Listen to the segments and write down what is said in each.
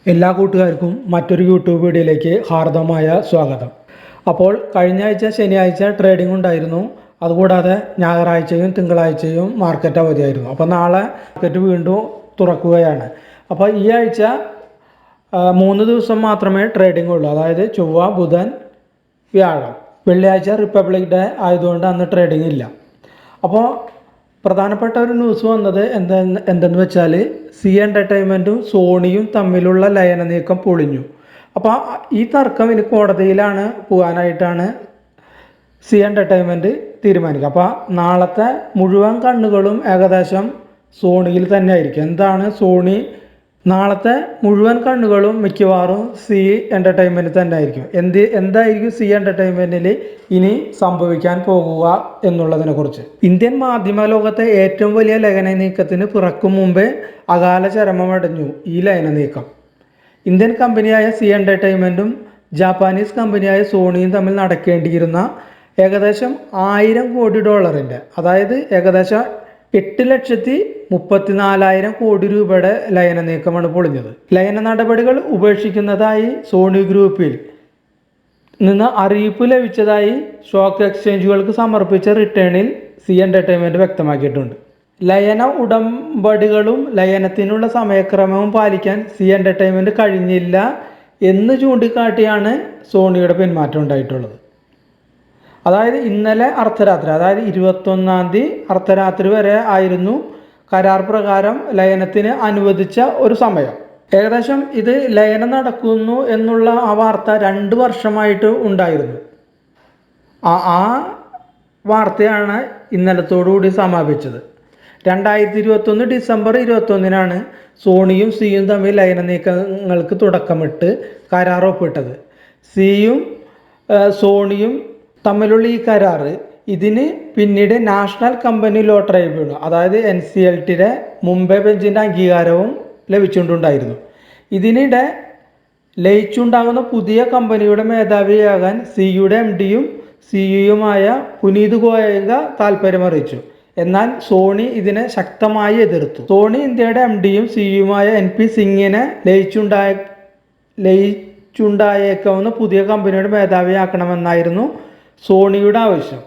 എല്ലാ കൂട്ടുകാർക്കും മറ്റൊരു യൂട്യൂബ് വീഡിയോയിലേക്ക് ഹാർദമായ സ്വാഗതം. അപ്പോൾ കഴിഞ്ഞ ആഴ്ച ശനിയാഴ്ച ട്രേഡിംഗ് ഉണ്ടായിരുന്നു. അതുകൂടാതെ ഞായറാഴ്ചയും തിങ്കളാഴ്ചയും മാർക്കറ്റ് അവധിയായിരുന്നു. അപ്പോൾ നാളെ മാർക്കറ്റ് വീണ്ടും തുറക്കുകയാണ്. അപ്പോൾ ഈ ആഴ്ച 3 ദിവസം മാത്രമേ ട്രേഡിംഗ് ഉള്ളൂ. അതായത് ചൊവ്വ, ബുധൻ, വ്യാഴം. വെള്ളിയാഴ്ച റിപ്പബ്ലിക് ഡേ ആയതുകൊണ്ട് അന്ന് ട്രേഡിംഗ് ഇല്ല. അപ്പോൾ പ്രധാനപ്പെട്ട ഒരു ന്യൂസ് വന്നത് എന്തെന്ന് വെച്ചാൽ സി എൻ്റർടൈൻമെൻറ്റും സോണിയും തമ്മിലുള്ള ലയന നീക്കം പൊളിഞ്ഞു. അപ്പോൾ ഈ തർക്കം ഇനി കോടതിയിലാണ് പോകാനായിട്ടാണ് സി എൻ്റർടൈൻമെൻറ്റ് തീരുമാനിക്കുക. അപ്പോൾ നാളത്തെ മുഴുവൻ കണ്ണുകളും ഏകദേശം സോണിയിൽ തന്നെ ആയിരിക്കും. എന്താണ് സോണി? നാളത്തെ മുഴുവൻ കണ്ണുകളും മിക്കവാറും സി എൻ്റർടൈൻമെൻറ്റ് തന്നെ ആയിരിക്കും. എന്തായിരിക്കും സി എൻ്റർടൈൻമെൻറ്റിൽ ഇനി സംഭവിക്കാൻ പോകുക എന്നുള്ളതിനെക്കുറിച്ച്. ഇന്ത്യൻ മാധ്യമ ലോകത്തെ ഏറ്റവും വലിയ ലയന നീക്കത്തിന് പിറക്കും മുമ്പേ അകാല ചരമമടഞ്ഞു ഈ ലയന നീക്കം. ഇന്ത്യൻ കമ്പനിയായ സി എൻ്റർടൈൻമെൻറ്റും ജാപ്പാനീസ് കമ്പനിയായ സോണിയും തമ്മിൽ നടക്കേണ്ടിയിരുന്ന ഏകദേശം 1000 കോടി ഡോളറിൻ്റെ, അതായത് ഏകദേശം 8,34,000 കോടി രൂപയുടെ ലയന നീക്കമാണ് പൊളിഞ്ഞത്. ലയന നടപടികൾ ഉപേക്ഷിക്കുന്നതായി സോണി ഗ്രൂപ്പിൽ നിന്ന് അറിയിപ്പ് ലഭിച്ചതായി സ്റ്റോക്ക് എക്സ്ചേഞ്ചുകൾക്ക് സമർപ്പിച്ച റിട്ടേണിൽ സി എൻ്റർടൈൻമെൻറ്റ് വ്യക്തമാക്കിയിട്ടുണ്ട്. ലയന ഉടമ്പടികളും ലയനത്തിനുള്ള സമയക്രമവും പാലിക്കാൻ സി എൻ്റർടൈൻമെൻറ്റ് കഴിഞ്ഞില്ല എന്ന് ചൂണ്ടിക്കാട്ടിയാണ് സോണിയുടെ പിന്മാറ്റം ഉണ്ടായിട്ടുള്ളത്. അതായത് ഇന്നലെ അർദ്ധരാത്രി, അതായത് 21-ാം തീയതി അർദ്ധരാത്രി വരെ ആയിരുന്നു കരാർ പ്രകാരം ലയനത്തിന് അനുവദിച്ച ഒരു സമയം. ഏകദേശം ഇത് ലയനം നടക്കുന്നു എന്നുള്ള ആ വാർത്ത 2 വർഷമായിട്ട് ഉണ്ടായിരുന്നു. ആ വാർത്തയാണ് ഇന്നലത്തോടുകൂടി സമാപിച്ചത്. 2021 ഡിസംബർ 21-നാണ് സോണിയും സിയും തമ്മിൽ ലയന നീക്കങ്ങൾക്ക് തുടക്കമിട്ട് കരാർ ഒപ്പിട്ടത്. സിയും സോണിയും തമ്മിലുള്ള ഈ കരാർ ഇതിന് പിന്നീട് നാഷണൽ കമ്പനി ലോ ട്രൈബ്യൂണൽ, അതായത് NCLTയുടെ മുംബൈ ബെഞ്ചിൻ്റെ അംഗീകാരവും ലഭിച്ചുകൊണ്ടുണ്ടായിരുന്നു. ഇതിനിടെ ലയിച്ചുണ്ടാകുന്ന പുതിയ കമ്പനിയുടെ മേധാവിയാകാൻ സിയുടെ MDയും CEOയുമായ പുനീത് ഗോയങ്ക താൽപ്പര്യമറിയിച്ചു. എന്നാൽ സോണി ഇതിനെ ശക്തമായി എതിർത്തു. സോണി ഇന്ത്യയുടെ MDയും CEOയുമായ NP സിംഗിനെ ലയിച്ചുണ്ടായേക്കാവുന്ന പുതിയ കമ്പനിയുടെ മേധാവിയാക്കണമെന്നായിരുന്നു സോണിയുടെ ആവശ്യം.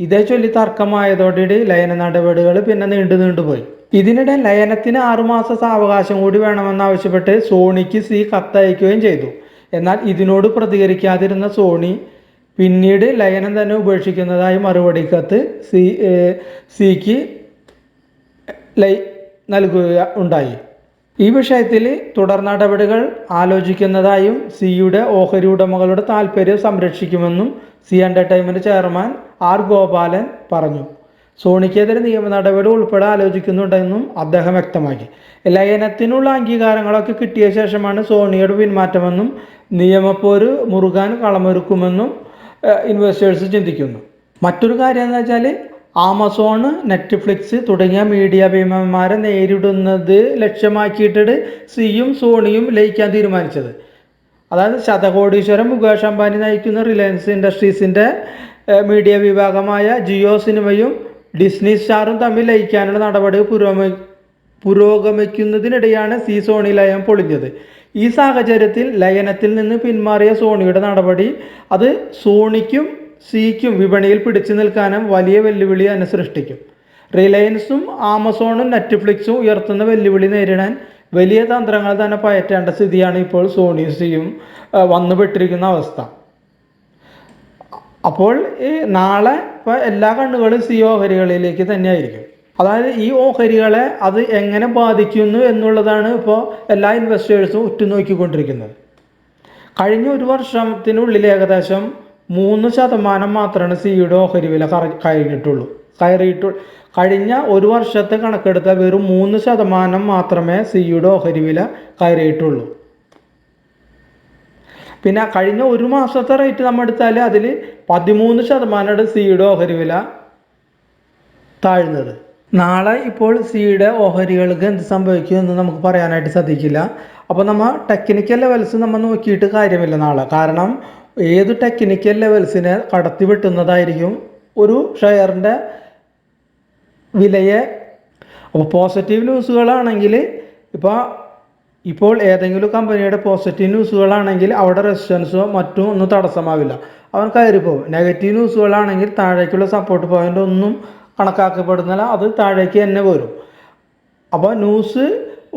ഇതേ ചൊല്ലി തർക്കമായതോടെ ലയന നടപടികൾ പിന്നെ നീണ്ടുപോയി. ഇതിനിടെ ലയനത്തിന് 6 മാസ സാവകാശം കൂടി വേണമെന്നാവശ്യപ്പെട്ട് സോണിക്ക് സി കത്തയക്കുകയും ചെയ്തു. എന്നാൽ ഇതിനോട് പ്രതികരിക്കാതിരുന്ന സോണി പിന്നീട് ലയനം തന്നെ ഉപേക്ഷിക്കുന്നതായി മറുപടി കത്ത് സിക്ക് നൽകുക ഉണ്ടായി. ഈ വിഷയത്തിൽ തുടർ നടപടികൾ ആലോചിക്കുന്നതായും സിയുടെ ഓഹരി ഉടമകളുടെ താൽപ്പര്യം സംരക്ഷിക്കുമെന്നും Zee entertainment chairman R Gopalan പറഞ്ഞു. സോണിക്കെതിരെ നിയമ നടപടി ഉൾപ്പെടെ ആലോചിക്കുന്നുണ്ടെന്നും അദ്ദേഹം വ്യക്തമാക്കി. ലയനത്തിനുള്ള അംഗീകാരങ്ങളൊക്കെ കിട്ടിയ ശേഷമാണ് സോണിയുടെ പിന്മാറ്റമെന്നും നിയമപ്പോര് മുറുകാൻ കളമൊരുക്കുമെന്നും ഇൻവെസ്റ്റേഴ്സ് ചിന്തിക്കുന്നു. മറ്റൊരു കാര്യം എന്ന് വെച്ചാൽ ആമസോൺ, നെറ്റ്ഫ്ലിക്സ് തുടങ്ങിയ മീഡിയ ഭീമന്മാരെ നേരിടുന്നത് ലക്ഷ്യമാക്കിയിട്ട് സിയും സോണിയും ലയിക്കാൻ തീരുമാനിച്ചത്. അതായത് ശതകോടീശ്വരൻ മുകേഷ് അംബാനി നയിക്കുന്ന റിലയൻസ് ഇൻഡസ്ട്രീസിൻ്റെ മീഡിയ വിഭാഗമായ ജിയോ സിനിമയും ഡിസ്നി സ്റ്റാറും തമ്മിൽ ലയിക്കാനുള്ള നടപടി പുരോഗമിക്കുന്നതിനിടെയാണ് സോണി ലയം പൊളിഞ്ഞത്. ഈ സാഹചര്യത്തിൽ ലയനത്തിൽ നിന്ന് പിന്മാറിയ സോണിയുടെ നടപടി അത് സോണിക്കും സിക്കും വിപണിയിൽ പിടിച്ചു നിൽക്കാനും വലിയ വെല്ലുവിളി തന്നെ സൃഷ്ടിക്കും. റിലയൻസും ആമസോണും നെറ്റ്ഫ്ലിക്സും ഉയർത്തുന്ന വെല്ലുവിളി നേരിടാൻ വലിയ തന്ത്രങ്ങൾ തന്നെ പയറ്റേണ്ട സ്ഥിതിയാണ് ഇപ്പോൾ സോണിയും സിയും വന്നുപെട്ടിരിക്കുന്ന അവസ്ഥ. അപ്പോൾ നാളെ ഇപ്പോൾ എല്ലാ കണ്ണുകളും സി ഓഹരികളിലേക്ക് തന്നെയായിരിക്കും. അതായത് ഈ ഓഹരികളെ അത് എങ്ങനെ ബാധിക്കുന്നു എന്നുള്ളതാണ് ഇപ്പോൾ എല്ലാ ഇൻവെസ്റ്റേഴ്സും ഉറ്റുനോക്കിക്കൊണ്ടിരിക്കുന്നത്. കഴിഞ്ഞ 1 വർഷത്തിനുള്ളിൽ ഏകദേശം 3% മാത്രമാണ് സിയുടെ ഓഹരി വില കയറിയിട്ടുള്ളൂ. കഴിഞ്ഞ 1 വർഷത്തെ കണക്കെടുത്ത വെറും 3% മാത്രമേ സിയുടെ ഓഹരി വില കയറിയിട്ടുള്ളൂ. പിന്നെ കഴിഞ്ഞ 1 മാസത്തെ റേറ്റ് നമ്മൾ എടുത്താൽ അതിൽ 13% സിയുടെ ഓഹരി വില താഴ്ന്നത്. നാളെ ഇപ്പോൾ സിയുടെ ഓഹരികൾക്ക് എന്ത് സംഭവിക്കും എന്ന് നമുക്ക് പറയാനായിട്ട് സാധിക്കില്ല. അപ്പോൾ നമ്മൾ ടെക്നിക്കൽ ലെവൽസ് നമ്മൾ നോക്കിയിട്ട് കാര്യമില്ല നാളെ. കാരണം ഏത് ടെക്നിക്കൽ ലെവൽസിനെ കടത്തി വെട്ടുന്നതായിരിക്കും ഒരു ഷെയറിൻ്റെ വിലയെ. അപ്പോൾ പോസിറ്റീവ് ന്യൂസുകളാണെങ്കിൽ ഇപ്പോൾ ഇപ്പോൾ ഏതെങ്കിലും കമ്പനിയുടെ പോസിറ്റീവ് ന്യൂസുകളാണെങ്കിൽ അവിടെ റെസിസ്റ്റൻസോ മറ്റും ഒന്നും തടസ്സമാവില്ല, അവൻ കയറിപ്പോകും. നെഗറ്റീവ് ന്യൂസുകളാണെങ്കിൽ താഴേക്കുള്ള സപ്പോർട്ട് പോയിൻ്റ് ഒന്നും കണക്കാക്കപ്പെടുന്നില്ല, അത് താഴേക്ക് തന്നെ വരും. അപ്പോൾ ന്യൂസ്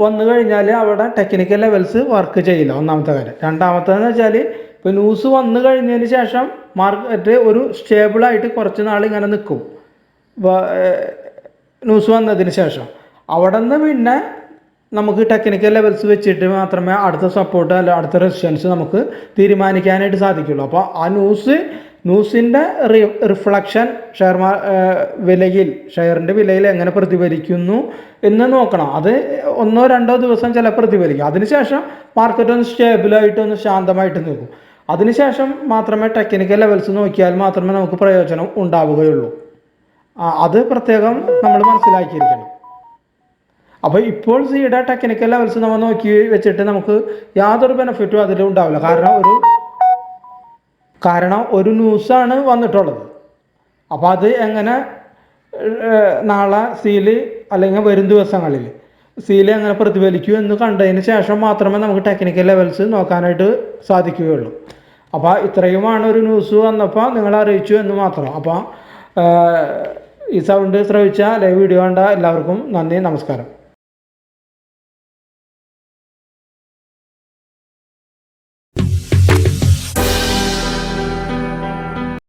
വന്നു കഴിഞ്ഞാൽ അവിടെ ടെക്നിക്കൽ ലെവൽസ് വർക്ക് ചെയ്യില്ല, ഒന്നാമത്തെ കാര്യം. രണ്ടാമത്തേന്ന് വെച്ചാൽ ഇപ്പോൾ ന്യൂസ് വന്നു കഴിഞ്ഞതിന് ശേഷം മാർക്കറ്റ് ഒരു സ്റ്റേബിളായിട്ട് കുറച്ച് നാൾ ഇങ്ങനെ നിൽക്കും. ന്യൂസ് വന്നതിന് ശേഷം അവിടെ നിന്ന് പിന്നെ നമുക്ക് ടെക്നിക്കൽ ലെവൽസ് വെച്ചിട്ട് മാത്രമേ അടുത്ത സപ്പോർട്ട് അല്ല അടുത്ത റെസിസ്റ്റൻസ് നമുക്ക് തീരുമാനിക്കാനായിട്ട് സാധിക്കുള്ളൂ. അപ്പോൾ ആ ന്യൂസിൻ്റെ റിഫ്ലക്ഷൻ വിലയിൽ, ഷെയറിൻ്റെ വിലയിൽ എങ്ങനെ പ്രതിഫലിക്കുന്നു എന്ന് നോക്കണം. അത് 1-2 ദിവസം ചില പ്രതിഫലിക്കും. അതിനുശേഷം മാർക്കറ്റ് ഒന്ന് സ്റ്റേബിളായിട്ട് ഒന്ന് ശാന്തമായിട്ട് നിൽക്കും. അതിനുശേഷം മാത്രമേ ടെക്നിക്കൽ ലെവൽസ് നോക്കിയാൽ മാത്രമേ നമുക്ക് പ്രയോജനം ഉണ്ടാവുകയുള്ളൂ. അത് പ്രത്യേകം നമ്മൾ മനസ്സിലാക്കിയിരിക്കണം. അപ്പോൾ ഇപ്പോൾ സിയുടെ ടെക്നിക്കൽ ലെവൽസ് നമ്മൾ നോക്കി വെച്ചിട്ട് നമുക്ക് യാതൊരു ബെനിഫിറ്റും അതിലുണ്ടാവില്ല. കാരണം ഒരു ന്യൂസാണ് വന്നിട്ടുള്ളത്. അപ്പോൾ അത് എങ്ങനെ നാളെ സീല് അല്ലെങ്കിൽ വരും ദിവസങ്ങളിൽ സീല് എങ്ങനെ പ്രതിഫലിക്കൂ എന്ന് കണ്ടതിന് ശേഷം മാത്രമേ നമുക്ക് ടെക്നിക്കൽ ലെവൽസ് നോക്കാനായിട്ട് സാധിക്കുകയുള്ളൂ. അപ്പോൾ ഇത്രയുമാണ് ഒരു ന്യൂസ് വന്നപ്പോൾ നിങ്ങളെ അറിയിച്ചു എന്ന് മാത്രം. അപ്പോൾ ഈ സൗണ്ട് ശ്രവിച്ച ലൈവ് വീഡിയോ കണ്ട എല്ലാവർക്കും നന്ദി, നമസ്കാരം.